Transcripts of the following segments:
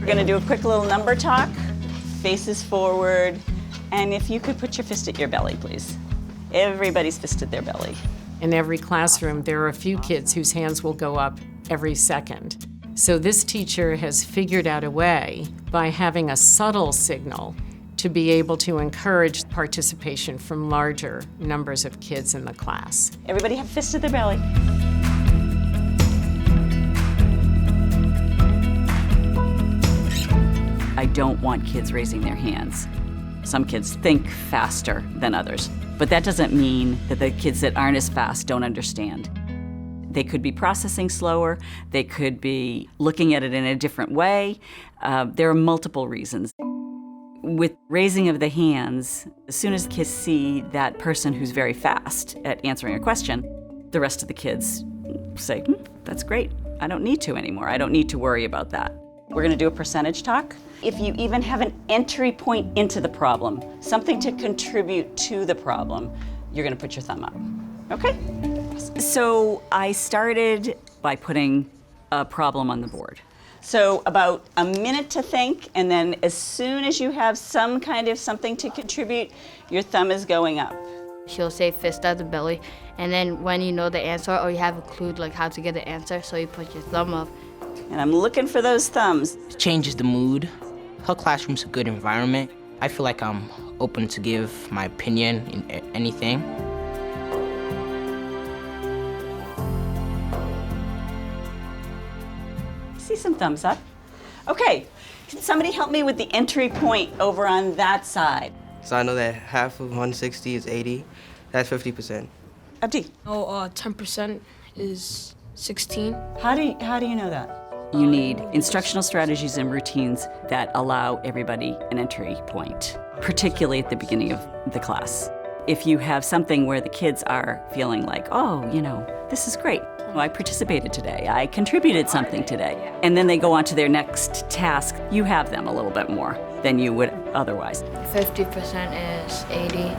We're gonna do a quick little number talk, faces forward, and if you could put your fist at your belly, please. Everybody's fist at their belly. In every classroom, there are a few kids whose hands will go up every second. So this teacher has figured out a way, by having a subtle signal, to be able to encourage participation from larger numbers of kids in the class. Everybody have fist at their belly. I don't want kids raising their hands. Some kids think faster than others, but that doesn't mean that the kids that aren't as fast don't understand. They could be processing slower, they could be looking at it in a different way. There are multiple reasons. With raising of the hands, as soon as kids see that person who's very fast at answering a question, the rest of the kids say, that's great. I don't need to anymore. I don't need to worry about that. We're gonna do a percentage talk. If you even have an entry point into the problem, something to contribute to the problem, you're gonna put your thumb up, okay? So I started by putting a problem on the board. So about a minute to think, and then as soon as you have some kind of something to contribute, your thumb is going up. She'll say fist at the belly, and then when you know the answer or you have a clue like how to get the answer, so you put your thumb up. And I'm looking for those thumbs. It changes the mood. Her classroom's a good environment. I feel like I'm open to give my opinion in anything. See some thumbs up. Okay, can somebody help me with the entry point over on that side? So I know that half of 160 is 80. That's 50%. Abdi, 10% is 16. how do you know that? You need instructional strategies and routines that allow everybody an entry point, particularly at the beginning of the class. If you have something where the kids are feeling like, oh, this is great. I participated today, I contributed something today. And then they go on to their next task, you have them a little bit more than you would otherwise. 50% is 80,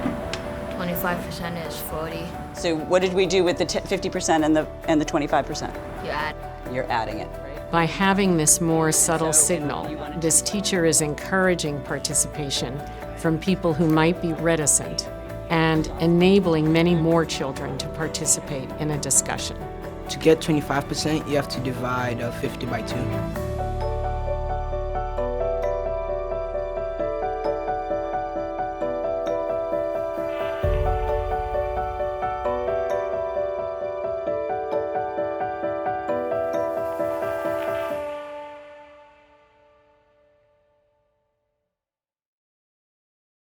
25% is 40. So what did we do with the 50% and the 25%? You add. You're adding it. By having this more subtle signal, this teacher is encouraging participation from people who might be reticent and enabling many more children to participate in a discussion. To get 25%, you have to divide 50 by 2.